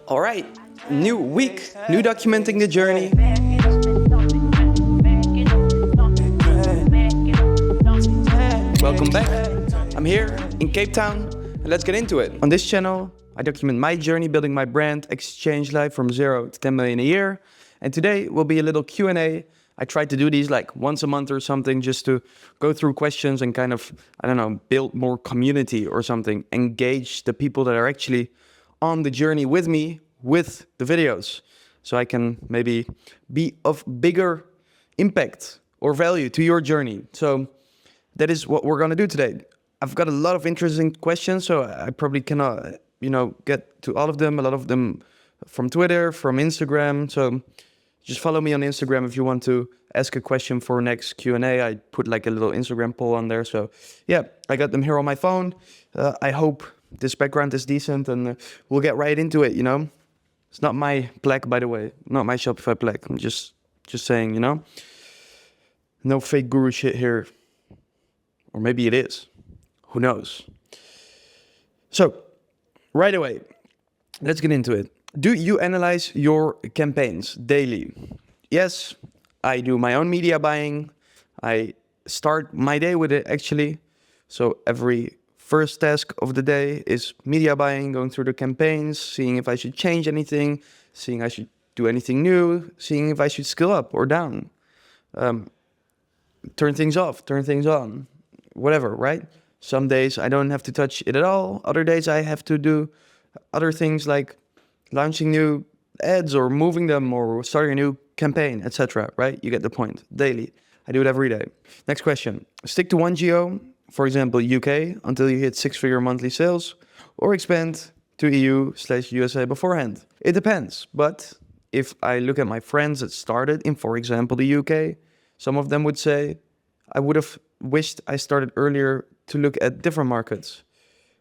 All right, new week, new documenting the journey. Welcome back. I'm here in Cape Town and let's get into it. On this channel, I document my journey building my brand, Exchange Life from 0 to 10 million a year. And today will be a little Q&A. I try to do these like once a month or something just to go through questions and kind of, build more community or something, engage the people that are actually on the journey with me with the videos. So I can maybe be of bigger impact or value to your journey. So that is what we're gonna do today. I've got a lot of interesting questions, so I probably cannot, get to all of them. A lot of them from Twitter, from Instagram. So just follow me on Instagram if you want to ask a question for next Q&A. I put like a little Instagram poll on there. So yeah, I got them here on my phone. I hope this background is decent and we'll get right into it, It's not my plaque, by the way, not my Shopify plaque. I'm just saying, no fake guru shit here. Or maybe it is. Who knows? So, right away, let's get into it. Do you analyze your campaigns daily? Yes, I do my own media buying. I start my day with it, actually. So every first task of the day is media buying, going through the campaigns, seeing if I should change anything, seeing I should do anything new, seeing if I should scale up or down, turn things off, turn things on, whatever, right? Some days I don't have to touch it at all. Other days I have to do other things like launching new ads or moving them or starting a new campaign, etc., right? You get the point. Daily. I do it every day. Next question. Stick to one geo, for example, UK, until you hit 6-figure monthly sales, or expand to EU/USA beforehand. It depends. But if I look at my friends that started in, for example, the UK, some of them would say, I would have wished I started earlier to look at different markets.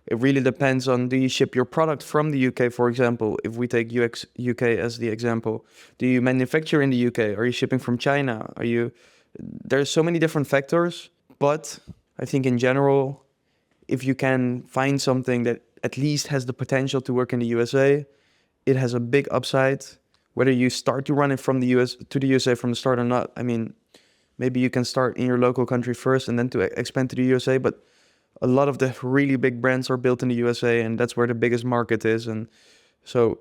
It really depends on, do you ship your product from the UK, for example, if we take UK as the example. Do you manufacture in the UK? Are you shipping from China? There's so many different factors, but I think in general, if you can find something that at least has the potential to work in the USA, it has a big upside. Whether you start to run it from the US to the USA from the start or not, maybe you can start in your local country first and then to expand to the USA, but a lot of the really big brands are built in the USA and that's where the biggest market is. And so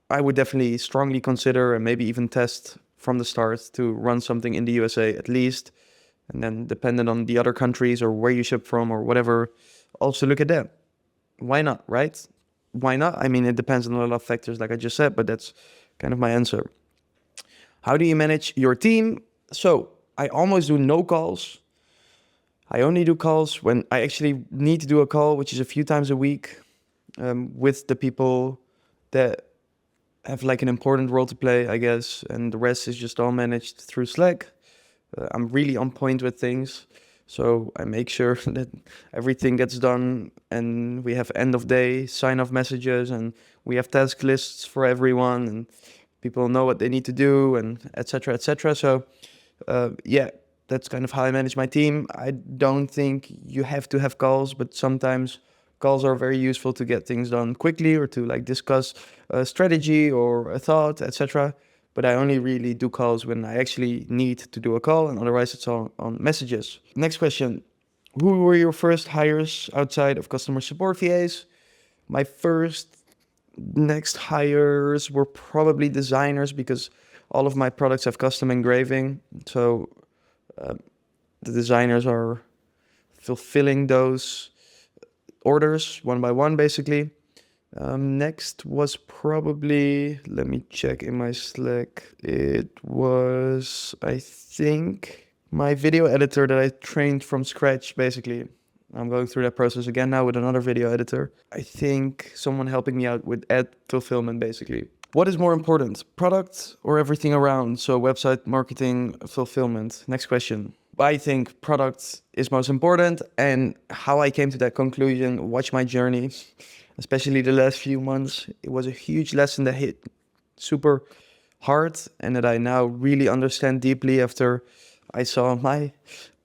I would definitely strongly consider and maybe even test from the start to run something in the USA at least. And then depending on the other countries or where you ship from or whatever, also look at that. Why not, right? Why not? It depends on a lot of factors like I just said, but that's kind of my answer. How do you manage your team? So I almost do no calls. I only do calls when I actually need to do a call, which is a few times a week, with the people that have like an important role to play, I guess. And the rest is just all managed through Slack. I'm really on point with things. So I make sure that everything gets done and we have end of day sign-off messages and we have task lists for everyone and people know what they need to do and et cetera, et cetera. So that's kind of how I manage my team. I don't think you have to have calls, but sometimes calls are very useful to get things done quickly or to like discuss a strategy or a thought, etc. But I only really do calls when I actually need to do a call, and otherwise it's all on messages. Next question. Who were your first hires outside of customer support VAs? My next hires were probably designers because all of my products have custom engraving. So the designers are fulfilling those orders one by one, basically. Next was probably, let me check in my Slack. It was, I think, my video editor that I trained from scratch, basically. I'm going through that process again now with another video editor. I think someone helping me out with ad fulfillment, basically. What is more important, product or everything around? So website, marketing, fulfillment. Next question. I think product is most important, and how I came to that conclusion, watch my journey, especially the last few months. It was a huge lesson that hit super hard and that I now really understand deeply after I saw my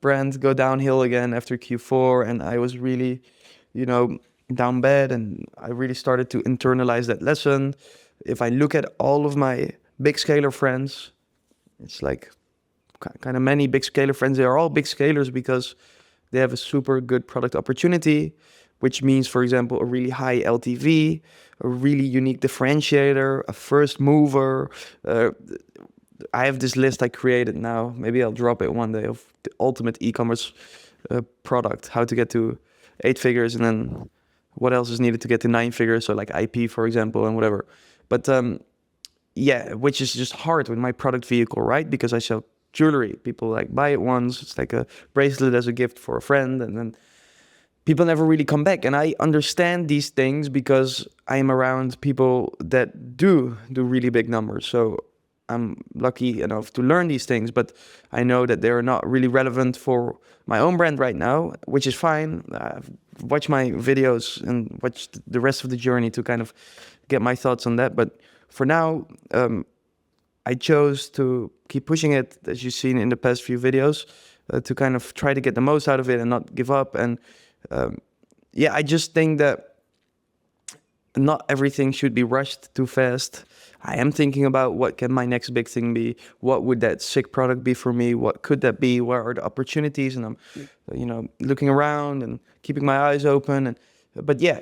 brand go downhill again after Q4, and I was really, down bad, and I really started to internalize that lesson. if I look at all of my big scaler friends, it's like kind of many big scaler friends. They are all big scalers because they have a super good product opportunity, which means, for example, a really high LTV, a really unique differentiator, a first mover. I have this list I created now. Maybe I'll drop it one day of the ultimate e-commerce product, how to get to 8 figures, and then what else is needed to get to 9 figures. So like IP, for example, and whatever. But yeah, which is just hard with my product vehicle, right? Because I sell jewelry. People like buy it once. It's like a bracelet as a gift for a friend, and then people never really come back. And I understand these things because I am around people that do really big numbers. So I'm lucky enough to learn these things, but I know that they're not really relevant for my own brand right now, which is fine. I've watched my videos and watched the rest of the journey to kind of get my thoughts on that. But for now, I chose to keep pushing it, as you've seen in the past few videos, to kind of try to get the most out of it and not give up. And yeah, I just think that not everything should be rushed too fast. I am thinking about what can my next big thing be? What would that sick product be for me? What could that be? Where are the opportunities? And I'm, looking around and keeping my eyes open. But yeah,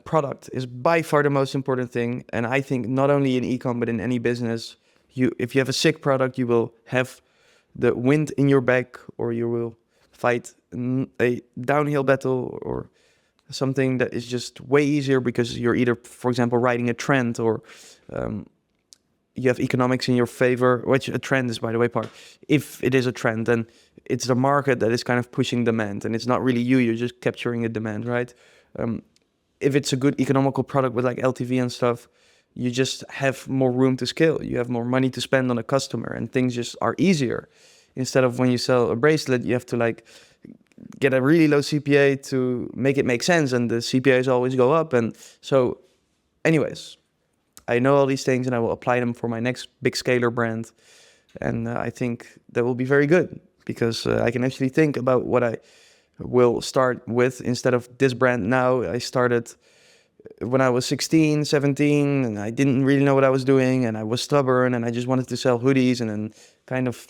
product is by far the most important thing. And I think not only in e-com, but in any business, if you have a sick product, you will have the wind in your back, or you will fight a downhill battle or something that is just way easier because you're either, for example, riding a trend, or you have economics in your favor, which a trend is, by the way, part. If it is a trend, then it's the market that is kind of pushing demand, and it's not really you're just capturing a demand, right? If it's a good economical product with like LTV and stuff, you just have more room to scale. You have more money to spend on a customer, and things just are easier. Instead of when you sell a bracelet, you have to like get a really low CPA to make it make sense, and the CPAs always go up. And so anyways, I know all these things and I will apply them for my next big scaler brand. And I think that will be very good because I can actually think about what I will start with instead of this brand now. I started when I was 16, 17, and I didn't really know what I was doing, and I was stubborn, and I just wanted to sell hoodies, and then kind of,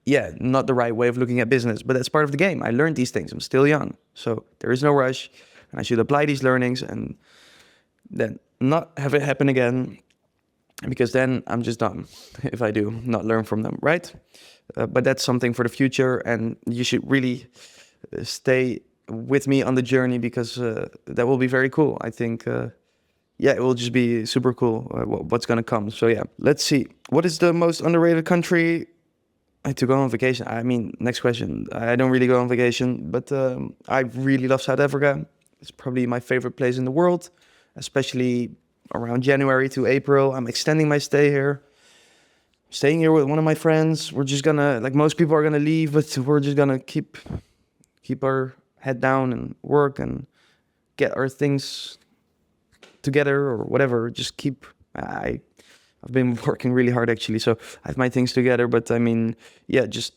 yeah, not the right way of looking at business, but that's part of the game. I learned these things. I'm still young, so there is no rush, and I should apply these learnings and then not have it happen again, because then I'm just dumb if I do not learn from them, right? But that's something for the future, and you should really stay with me on the journey, because that will be very cool. I think, yeah, it will just be super cool what's gonna come. So yeah, let's see. What is the most underrated country to go on vacation? I mean, next question. I don't really go on vacation, but I really love South Africa. It's probably my favorite place in the world, especially around January to April. I'm extending my stay here. Staying here with one of my friends. We're just gonna, like most people are gonna leave, but we're just gonna keep our head down and work and get our things together or whatever. Just keep, I've been working really hard actually, so I have my things together, but I mean, yeah, just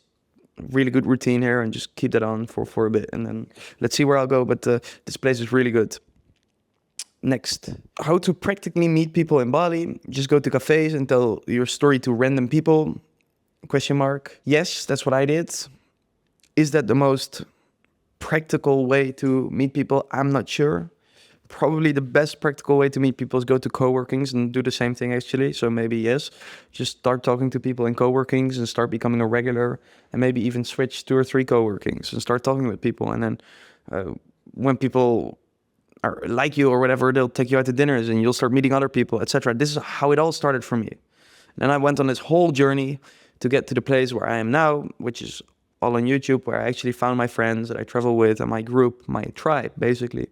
really good routine here and just keep that on for a bit, and then let's see where I'll go, but this place is really good. Next, how to practically meet people in Bali. Just go to cafes and tell your story to random people, question mark. Yes, that's what I did. Is that the most practical way to meet people? I'm not sure. Probably the best practical way to meet people is go to coworkings and do the same thing actually. So maybe yes, just start talking to people in coworkings and start becoming a regular, and maybe even switch 2 or 3 coworkings and start talking with people. And then when people are like you or whatever, they'll take you out to dinners and you'll start meeting other people, etc. This is how it all started for me. And I went on this whole journey to get to the place where I am now, which is all on YouTube, where I actually found my friends that I travel with and my group, my tribe, basically,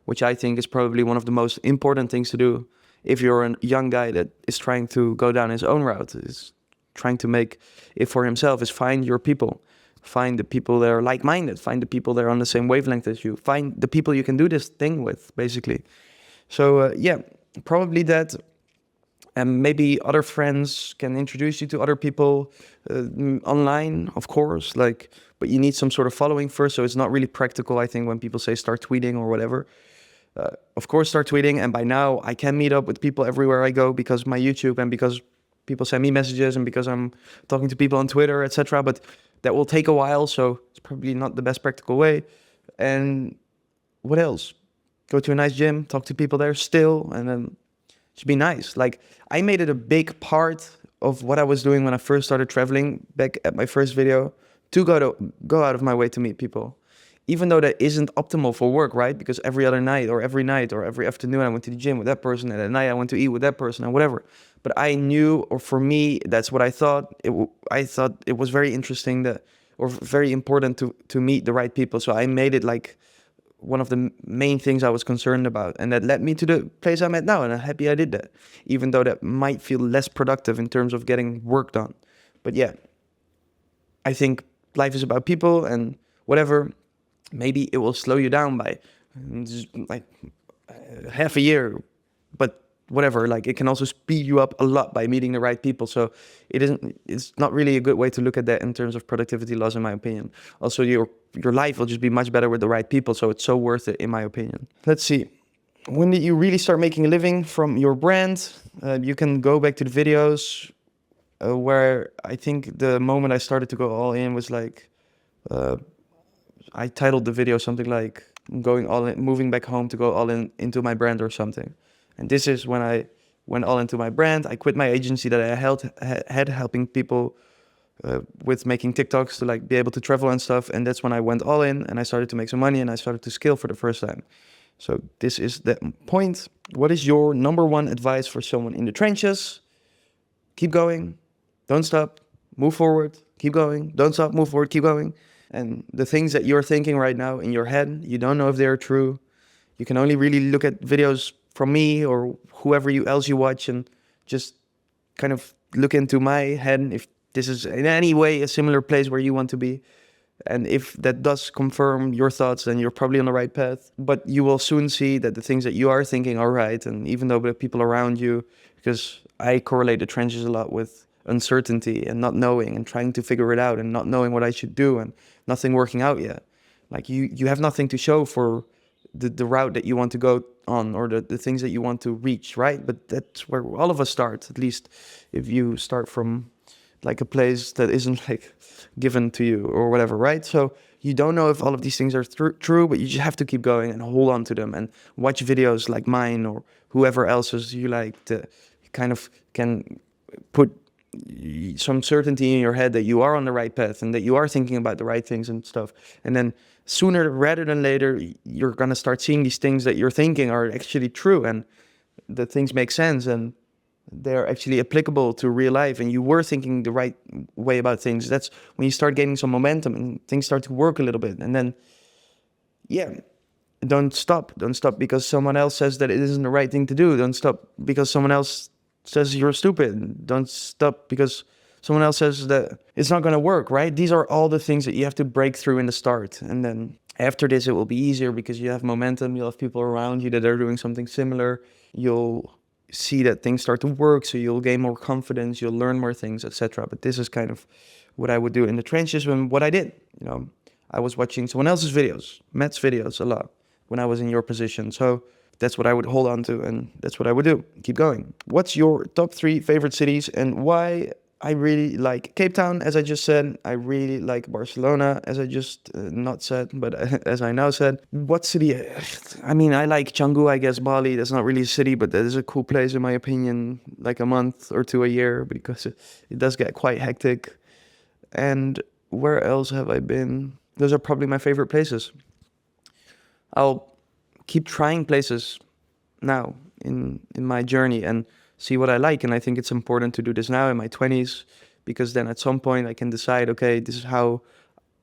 which I think is probably one of the most important things to do if you're a young guy that is trying to go down his own route, is trying to make it for himself, is find your people. Find the people that are like-minded. Find the people that are on the same wavelength as you. Find the people you can do this thing with, basically. So, yeah, probably that. And maybe other friends can introduce you to other people online, of course. But you need some sort of following first, so it's not really practical, I think, when people say start tweeting or whatever. Of course, start tweeting. And by now, I can meet up with people everywhere I go because of my YouTube and because people send me messages and because I'm talking to people on Twitter, etc. But that will take a while, so it's probably not the best practical way. And what else? Go to a nice gym, talk to people there still, and then should be nice. Like, I made it a big part of what I was doing when I first started traveling back at my first video to go out of my way to meet people. Even though that isn't optimal for work, right? Because every other night or every night or every afternoon I went to the gym with that person, and at night I went to eat with that person and whatever. But I knew, or for me, that's what I thought. I thought it was very interesting that, or very important to meet the right people. So I made it like one of the main things I was concerned about. And that led me to the place I'm at now. And I'm happy I did that, even though that might feel less productive in terms of getting work done. But yeah, I think life is about people, and whatever, maybe it will slow you down by just like half a year, but whatever, like it can also speed you up a lot by meeting the right people. So it's not really a good way to look at that in terms of productivity loss, in my opinion. Also, your life will just be much better with the right people, so it's so worth it, in my opinion. Let's see, when did you really start making a living from your brand? You can go back to the videos where I think the moment I started to go all in was like, I titled the video something like going all in, moving back home to go all in into my brand or something. And this is when I went all into my brand. I quit my agency that I had helping people with making TikToks to like be able to travel and stuff. And that's when I went all in and I started to make some money and I started to scale for the first time. So this is the point. What is your number one advice for someone in the trenches? Keep going. Don't stop. Move forward. Keep going. Don't stop. Move forward. Keep going. And the things that you're thinking right now in your head, you don't know if they're true. You can only really look at videos from me or whoever else you watch and just kind of look into my head if this is in any way a similar place where you want to be. And if that does confirm your thoughts, then you're probably on the right path. But you will soon see that the things that you are thinking are right. And even though the people around you, because I correlate the trenches a lot with uncertainty and not knowing and trying to figure it out and not knowing what I should do and nothing working out yet. Like you have nothing to show for the route that you want to go on or the things that you want to reach, right? But that's where all of us start, at least if you start from like a place that isn't like given to you or whatever, right? So you don't know if all of these things are true, but you just have to keep going and hold on to them and watch videos like mine or whoever else's you like to kind of can put some certainty in your head that you are on the right path and that you are thinking about the right things and stuff. And then sooner rather than later, you're going to start seeing these things that you're thinking are actually true and the things make sense and they're actually applicable to real life and you were thinking the right way about things. That's when you start gaining some momentum and things start to work a little bit. And then, yeah, don't stop because someone else says that it isn't the right thing to do. Don't stop because someone else says you're stupid. Don't stop because someone else says that it's not going to work, right? These are all the things that you have to break through in the start. And then after this, it will be easier because you have momentum. You'll have people around you that are doing something similar. You'll see that things start to work. So you'll gain more confidence. You'll learn more things, etc. But this is kind of what I would do in the trenches and what I did. You know, I was watching someone else's videos, Matt's videos a lot when I was in your position. So that's what I would hold on to and that's what I would do. Keep going. What's your top 3 favorite cities and why? I really like Cape Town, as I just said. I really like Barcelona, as I just not said, but as I now said. What city? I mean, I like Canggu, I guess, Bali. That's not really a city, but that is a cool place in my opinion, like a month or 2 a year because it does get quite hectic. And where else have I been? Those are probably my favorite places. I'll keep trying places now in my journey and see what I like. And I think it's important to do this now in my 20s because then at some point I can decide, okay, this is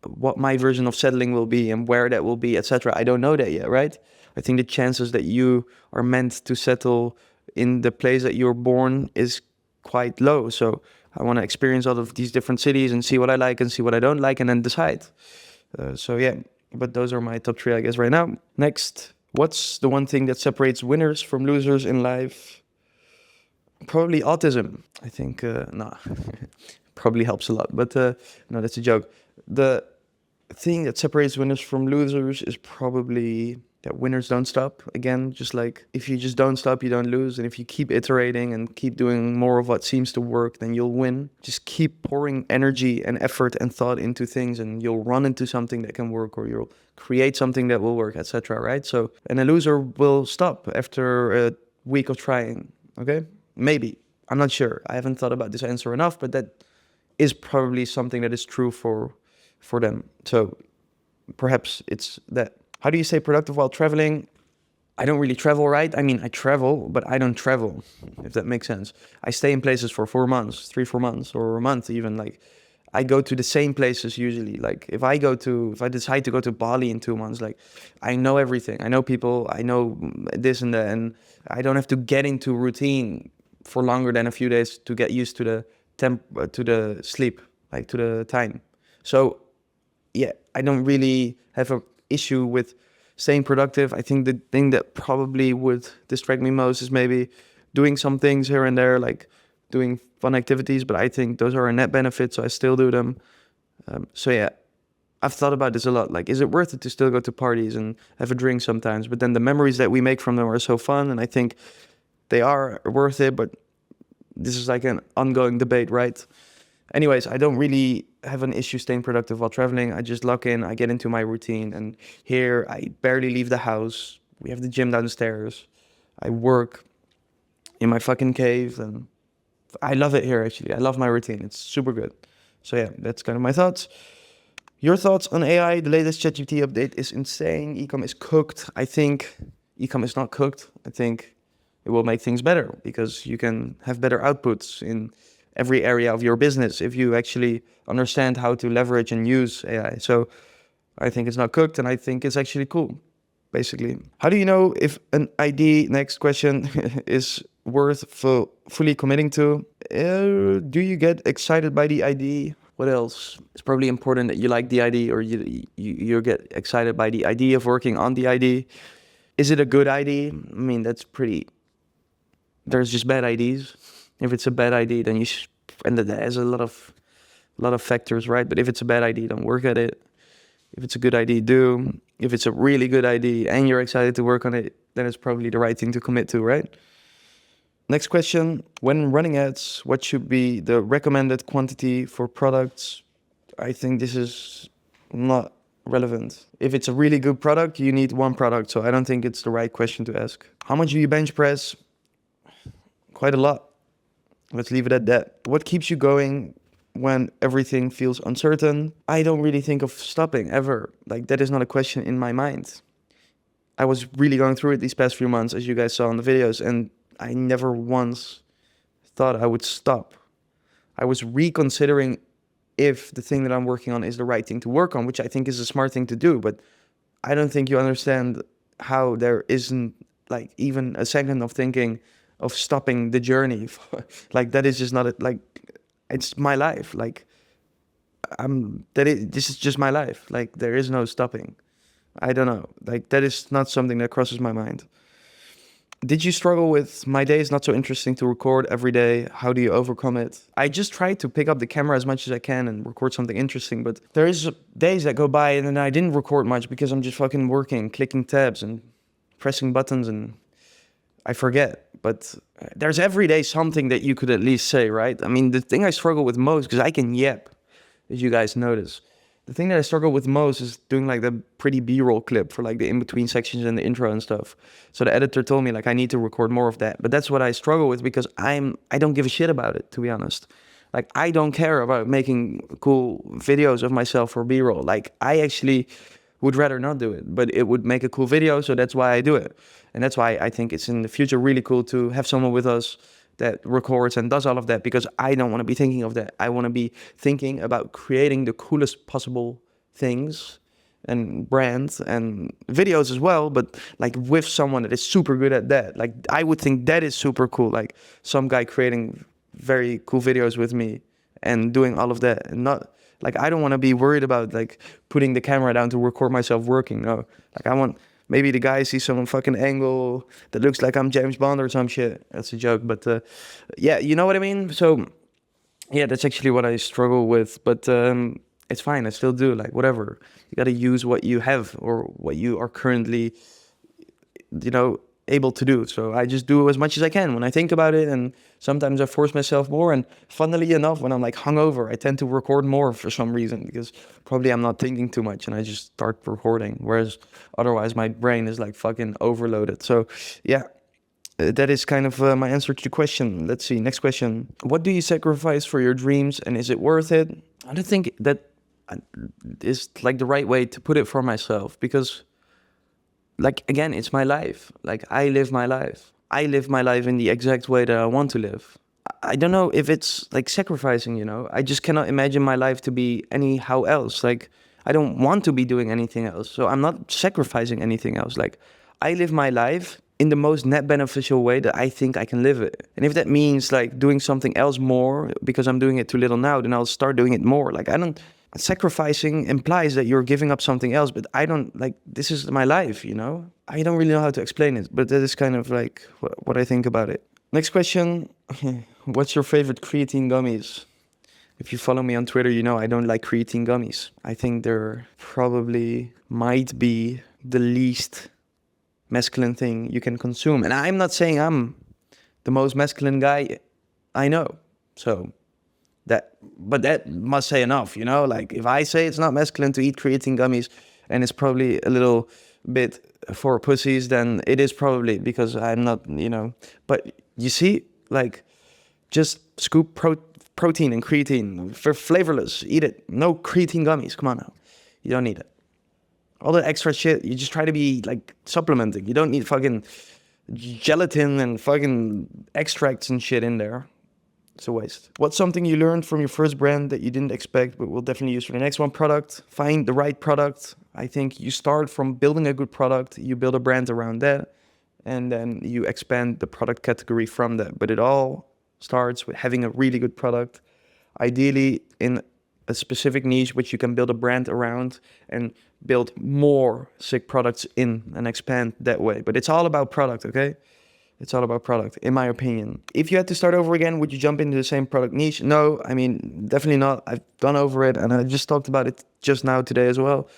what my version of settling will be and where that will be, etc. I don't know that yet, right? I think the chances that you are meant to settle in the place that you're born is quite low. So I want to experience all of these different cities and see what I like and see what I don't like and then decide. So yeah, but those are my top 3, I guess, right now. Next, what's the one thing that separates winners from losers in life? Probably autism. I think, no, probably helps a lot, but no, that's a joke. The thing that separates winners from losers is probably that winners don't stop. Again, just like if you just don't stop, you don't lose. And if you keep iterating and keep doing more of what seems to work, then you'll win. Just keep pouring energy and effort and thought into things, and you'll run into something that can work, or you'll create something that will work, etc. Right? So, and a loser will stop after a week of trying. Okay? Maybe. I'm not sure. I haven't thought about this answer enough, but that is probably something that is true for them. So perhaps it's that. How do you stay productive while traveling? I don't really travel, right? I mean, I travel, but I don't travel, if that makes sense. I stay in places for 4 months, 3, 4 months, or a month even. Like, I go to the same places usually. Like, if I decide to go to Bali in 2 months, like, I know everything. I know people, I know this and that, and I don't have to get into routine for longer than a few days to get used to the sleep, like to the time. So yeah, I don't really have a issue with staying productive. I think the thing that probably would distract me most is maybe doing some things here and there, like doing fun activities, but I think those are a net benefit, so I still do them. So yeah, I've thought about this a lot. Like, is it worth it to still go to parties and have a drink sometimes? But then the memories that we make from them are so fun, and I think they are worth it, but this is like an ongoing debate, right? Anyways, I don't really have an issue staying productive while traveling. I just lock in, I get into my routine, and here I barely leave the house. We have the gym downstairs. I work in my fucking cave, and I love it here, actually. I love my routine. It's super good. So yeah, that's kind of my thoughts. Your thoughts on AI? The latest ChatGPT update is insane. Ecom is cooked. I think Ecom is not cooked. I think it will make things better because you can have better outputs in every area of your business if you actually understand how to leverage and use AI. So I think it's not cooked, and I think it's actually cool, basically. How do you know if an ID, next question, is worth fully committing to? Do you get excited by the ID? What else? It's probably important that you like the ID, or you get excited by the idea of working on the ID. Is it a good ID? I mean, that's pretty... There's just bad IDs. If it's a bad ID, then and that has a lot of factors, right? But if it's a bad ID, don't work at it. If it's a good ID, do. If it's a really good ID and you're excited to work on it, then it's probably the right thing to commit to, right? Next question. When running ads, what should be the recommended quantity for products? I think this is not relevant. If it's a really good product, you need one product. So I don't think it's the right question to ask. How much do you bench press? Quite a lot. Let's leave it at that. What keeps you going when everything feels uncertain? I don't really think of stopping ever. Like, that is not a question in my mind. I was really going through it these past few months, as you guys saw in the videos, and I never once thought I would stop. I was reconsidering if the thing that I'm working on is the right thing to work on, which I think is a smart thing to do, but I don't think you understand how there isn't like even a second of thinking of stopping the journey. Like, that is just not it. Like, it's my life. Like, this is just my life. Like, there is no stopping. I don't know. Like, that is not something that crosses my mind. Did you struggle with my day is not so interesting to record every day? How do you overcome it? I just try to pick up the camera as much as I can and record something interesting, but there is days that go by and then I didn't record much because I'm just fucking working, clicking tabs and pressing buttons, and I forget. But there's every day something that you could at least say, right? I mean, the thing I struggle with most, because I can yap, as you guys notice. The thing that I struggle with most is doing like the pretty B-roll clip for like the in-between sections and the intro and stuff. So the editor told me like I need to record more of that. But that's what I struggle with because I don't give a shit about it, to be honest. Like, I don't care about making cool videos of myself for B-roll. Like, I actually would rather not do it, but it would make a cool video, so that's why I do it. And that's why I think it's in the future really cool to have someone with us that records and does all of that, because I don't want to be thinking of that. I want to be thinking about creating the coolest possible things and brands and videos as well, but like with someone that is super good at that. Like, I would think that is super cool, like some guy creating very cool videos with me and doing all of that, and not like, I don't want to be worried about like putting the camera down to record myself working. No, like, I want maybe the guy sees some fucking angle that looks like I'm James Bond or some shit. That's a joke, but yeah, you know what I mean? So yeah, that's actually what I struggle with, but it's fine. I still do, like, whatever. You got to use what you have or what you are currently able to do. So I just do as much as I can when I think about it, and sometimes I force myself more. And funnily enough, when I'm like hungover, I tend to record more for some reason, because probably I'm not thinking too much and I just start recording, whereas otherwise my brain is like fucking overloaded. So yeah, that is kind of my answer to the question. Let's see, next question. What do you sacrifice for your dreams, and is it worth it? I don't think that is like the right way to put it for myself, because like, again, it's my life. Like, I live my life. I live my life in the exact way that I want to live. I don't know if it's like sacrificing, I just cannot imagine my life to be anyhow else. Like, I don't want to be doing anything else. So I'm not sacrificing anything else. Like, I live my life in the most net beneficial way that I think I can live it. And if that means like doing something else more because I'm doing it too little now, then I'll start doing it more. Like, I don't, sacrificing implies that you're giving up something else, but I don't, like, this is my life, I don't really know how to explain it, but that is kind of like what I think about it. Next question. What's your favorite creatine gummies? If you follow me on Twitter, I don't like creatine gummies. I think they're probably might be the least masculine thing you can consume. And I'm not saying I'm the most masculine guy I know. So but that must say enough, like, if I say it's not masculine to eat creatine gummies and it's probably a little bit for pussies, then it is probably because I'm not, but you see, like, just scoop protein and creatine for flavorless, eat it. No creatine gummies, come on now, you don't need it. All the extra shit, you just try to be like supplementing. You don't need fucking gelatin and fucking extracts and shit in there. It's a waste. What's something you learned from your first brand that you didn't expect but will definitely use for the next one? Product. Find the right product. I think you start from building a good product, you build a brand around that, and then you expand the product category from that. But it all starts with having a really good product, ideally in a specific niche which you can build a brand around and build more sick products in and expand that way. But it's all about product, okay? It's all about product, in my opinion. If you had to start over again, would you jump into the same product niche? No, I mean, definitely not. I've gone over it, and I just talked about it just now today as well.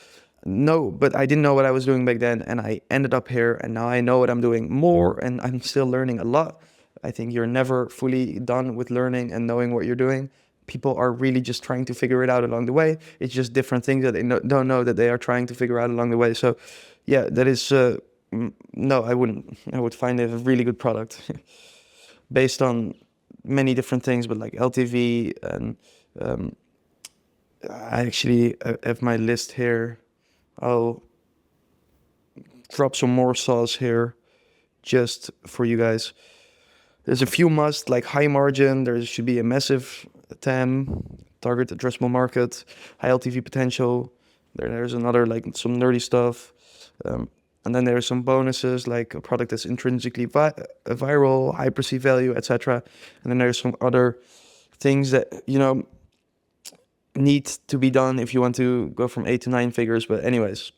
No, but I didn't know what I was doing back then, and I ended up here, and now I know what I'm doing more, and I'm still learning a lot. I think you're never fully done with learning and knowing what you're doing. People are really just trying to figure it out along the way. It's just different things that they don't know that they are trying to figure out along the way. So yeah, that is, no, I wouldn't. I would find it a really good product based on many different things, but like LTV, and I actually have my list here. I'll drop some more sauce here just for you guys. There's a few must, like high margin. There should be a massive TAM, target addressable market, high LTV potential. There's another, like, some nerdy stuff. And then there's some bonuses, like a product that's intrinsically viral, high perceived value, etc. And then there's some other things that, need to be done if you want to go from 8 to 9 figures. But anyways,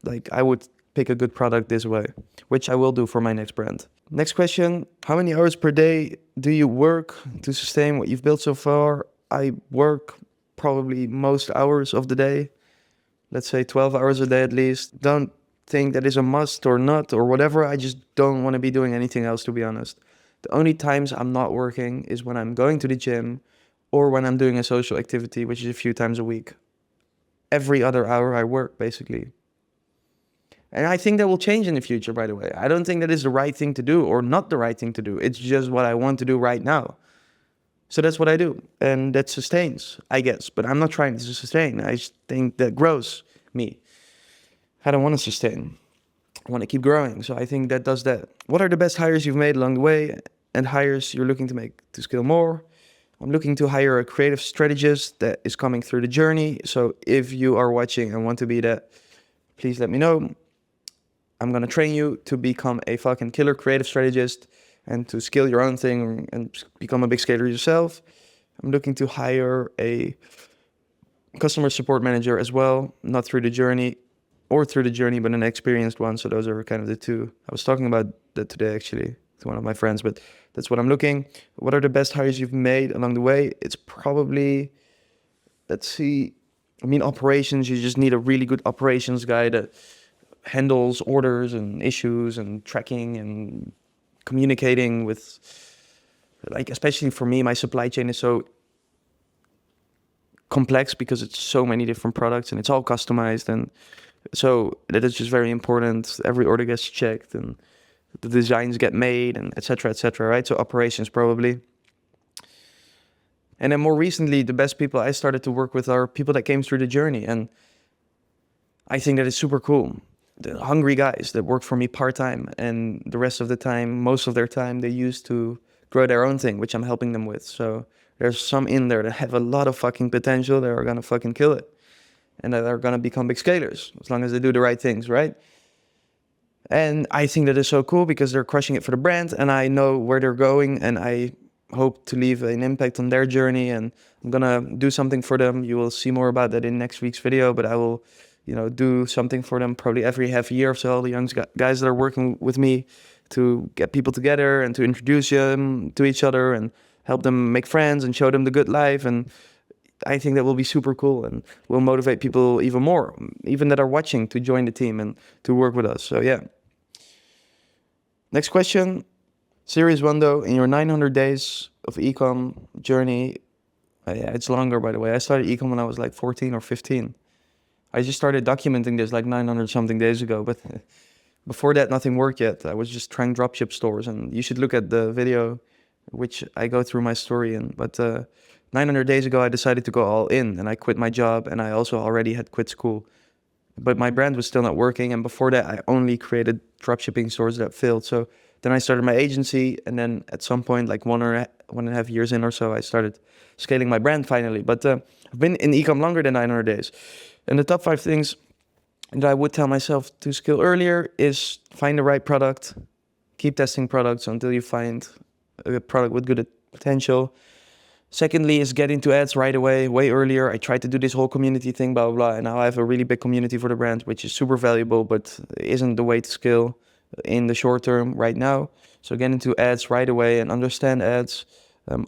like, I would pick a good product this way, which I will do for my next brand. Next question. How many hours per day do you work to sustain what you've built so far? I work probably most hours of the day. Let's say 12 hours a day at least. Don't think that is a must or not or whatever. I just don't want to be doing anything else, to be honest. The only times I'm not working is when I'm going to the gym or when I'm doing a social activity, which is a few times a week. Every other hour I work, basically. And I think that will change in the future, by the way. I don't think that is the right thing to do or not the right thing to do. It's just what I want to do right now. So that's what I do. And that sustains, I guess. But I'm not trying to sustain. I just think that grows me. I don't want to sustain. I want to keep growing. So I think that does that. What are the best hires you've made along the way and hires you're looking to make to scale more? I'm looking to hire a creative strategist that is coming through the journey. So if you are watching and want to be that, please let me know. I'm going to train you to become a fucking killer creative strategist and to scale your own thing and become a big scaler yourself. I'm looking to hire a customer support manager as well, not through the journey or through the journey, but an experienced one. So those are kind of the two. I was talking about that today, actually, to one of my friends, but that's what I'm looking. What are the best hires you've made along the way? It's probably, let's see, I mean, operations. You just need a really good operations guy that handles orders and issues and tracking and communicating with, like, especially for me, my supply chain is so complex because it's so many different products and it's all customized, and so that is just very important. Every order gets checked and the designs get made and etc., right? So operations probably. And then more recently, the best people I started to work with are people that came through the journey, and I think that is super cool. The hungry guys that work for me part-time, and the rest of the time, most of their time, they use to grow their own thing, which I'm helping them with. So there's some in there that have a lot of fucking potential. They are gonna fucking kill it, and that are gonna become big scalers as long as they do the right things, right? And I think that is so cool because they're crushing it for the brand, and I know where they're going, and I hope to leave an impact on their journey, and I'm gonna do something for them. You will see more about that in next week's video, but I will, do something for them probably every half a year or so, all the young guys that are working with me, to get people together and to introduce them to each other and help them make friends and show them the good life. And I think that will be super cool and will motivate people even more, even that are watching, to join the team and to work with us. So yeah. Next question. Serious one though, in your 900 days of ecom journey, yeah, it's longer by the way. I started ecom when I was like 14 or 15. I just started documenting this like 900 something days ago, but before that nothing worked yet. I was just trying dropship stores, and you should look at the video which I go through my story in. But 900 days ago I decided to go all in, and I quit my job, and I also already had quit school. But my brand was still not working, and before that I only created dropshipping stores that failed. So then I started my agency, and then at some point, like 1.5 years in or so, I started scaling my brand finally. But I've been in ecom longer than 900 days. And the top 5 things that I would tell myself to scale earlier is find the right product, keep testing products until you find a product with good potential. Secondly is get into ads right away, way earlier. I tried to do this whole community thing, blah, blah, blah, and now I have a really big community for the brand, which is super valuable, but isn't the way to scale in the short term right now. So get into ads right away and understand ads,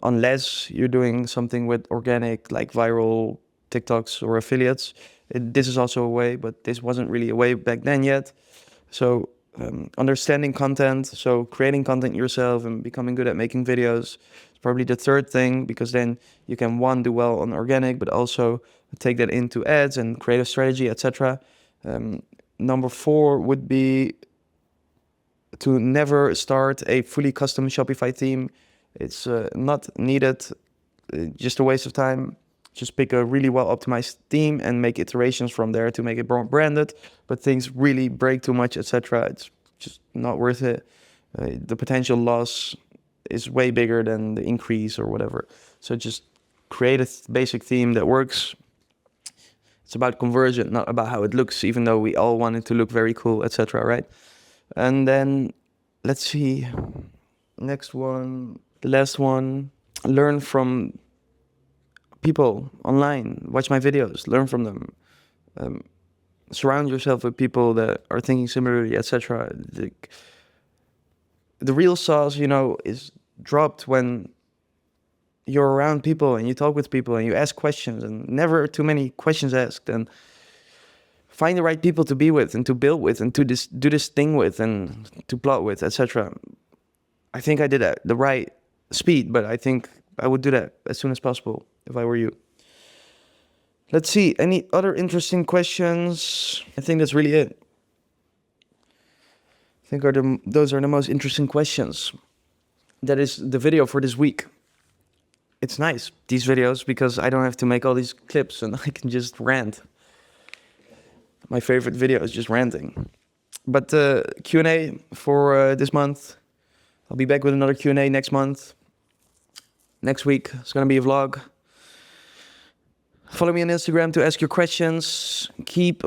unless you're doing something with organic, like viral TikToks or affiliates. This is also a way, but this wasn't really a way back then yet. So understanding content, so creating content yourself and becoming good at making videos is probably the third thing, because then you can, one, do well on organic, but also take that into ads and create a strategy, etc. Number 4 would be to never start a fully custom Shopify theme. It's not needed, just a waste of time. Just pick a really well optimized theme and make iterations from there to make it branded. But things really break too much, etc. It's just not worth it. The potential loss is way bigger than the increase or whatever. So just create a basic theme that works. It's about conversion, not about how it looks, even though we all want it to look very cool, etc. Right? And then let's see. Next one, the last one. Learn from people online. Watch my videos, learn from them. Surround yourself with people that are thinking similarly, etc. The real sauce, is dropped when you're around people and you talk with people and you ask questions, and never too many questions asked, and find the right people to be with and to build with and to do this thing with and to plot with, etc. I think I did at the right speed, but I think I would do that as soon as possible if I were you. Let's see, any other interesting questions? I think that's really it. I think those are the most interesting questions. That is the video for this week. It's nice, these videos, because I don't have to make all these clips and I can just rant. My favorite video is just ranting. But Q&A for this month. I'll be back with another Q&A next month. Next week, it's going to be a vlog. Follow me on Instagram to ask your questions. Keep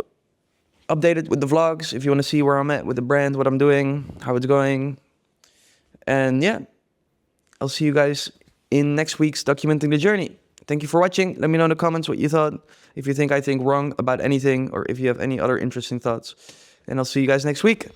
updated with the vlogs if you want to see where I'm at with the brand, what I'm doing, how it's going. And yeah, I'll see you guys in next week's Documenting the Journey. Thank you for watching. Let me know in the comments what you thought. If you think I think wrong about anything, or if you have any other interesting thoughts. And I'll see you guys next week.